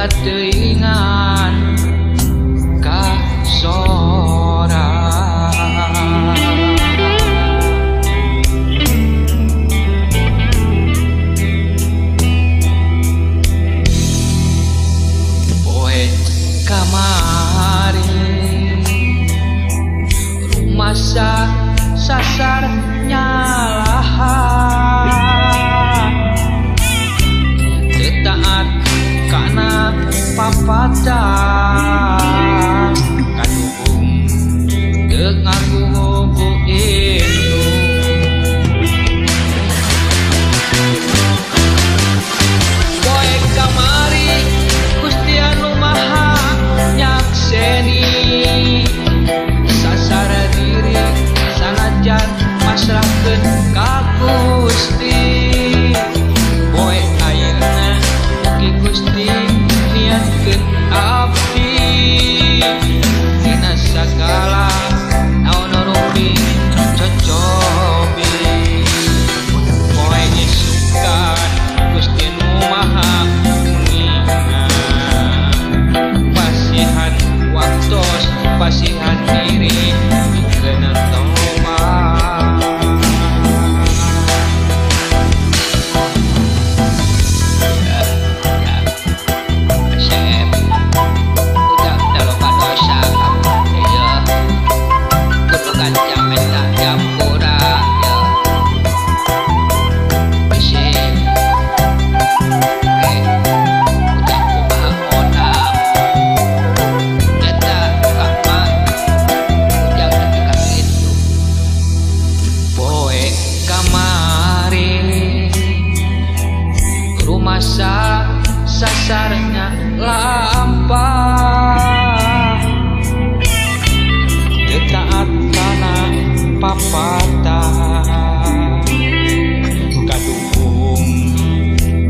kateuingan ka sora poe kamari rumah sasar nyalaha taat kana papadah kadukung deuk ngagugu itu poe kamari Gusti anu maha nyakseni sasara diri sanajan masrahkeun ka Gusti poe ayeuna Gusti niatkeun abdi dina sagala naon rupi cocobi poe isukan Gusti nu maha muningan pasihan waktos pasihan diri pikeun tobat sasarnya lampah taat kana papatah kadukung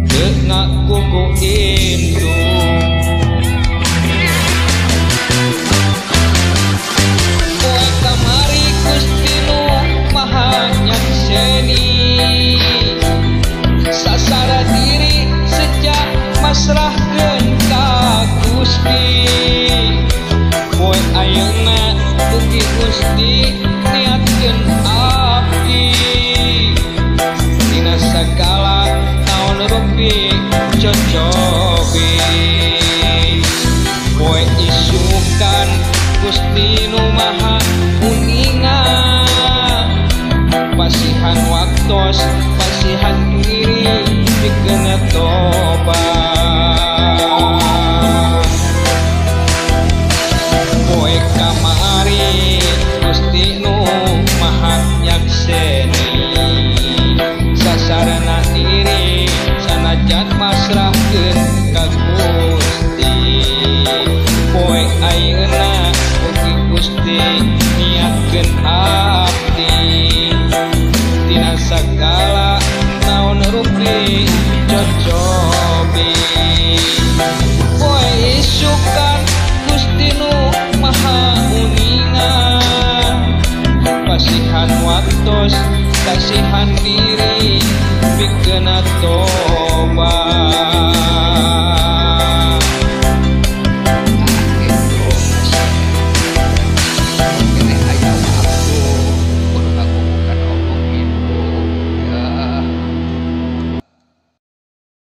deuk ngagugu itu poe kamari Gusti nu maha nyakseni sasara diri sejak masrahkeun ka Gusti poe ayeuna ugi Gusti niatkeun abdi dina sagala naon rupi cocobi poe isukan Gusti nu maha muningan pasihan waktos pasihan diri pikeun tobat poe kamari Gusti nu maha nyakseni sasarana diri sanajan masrahkeun ka Gusti poe ayeuna ugi Gusti niatkeun abdi dina sagala naon rupi cocobi poe isukan Gusti nu maha muningan pasihan waktos kasihan diri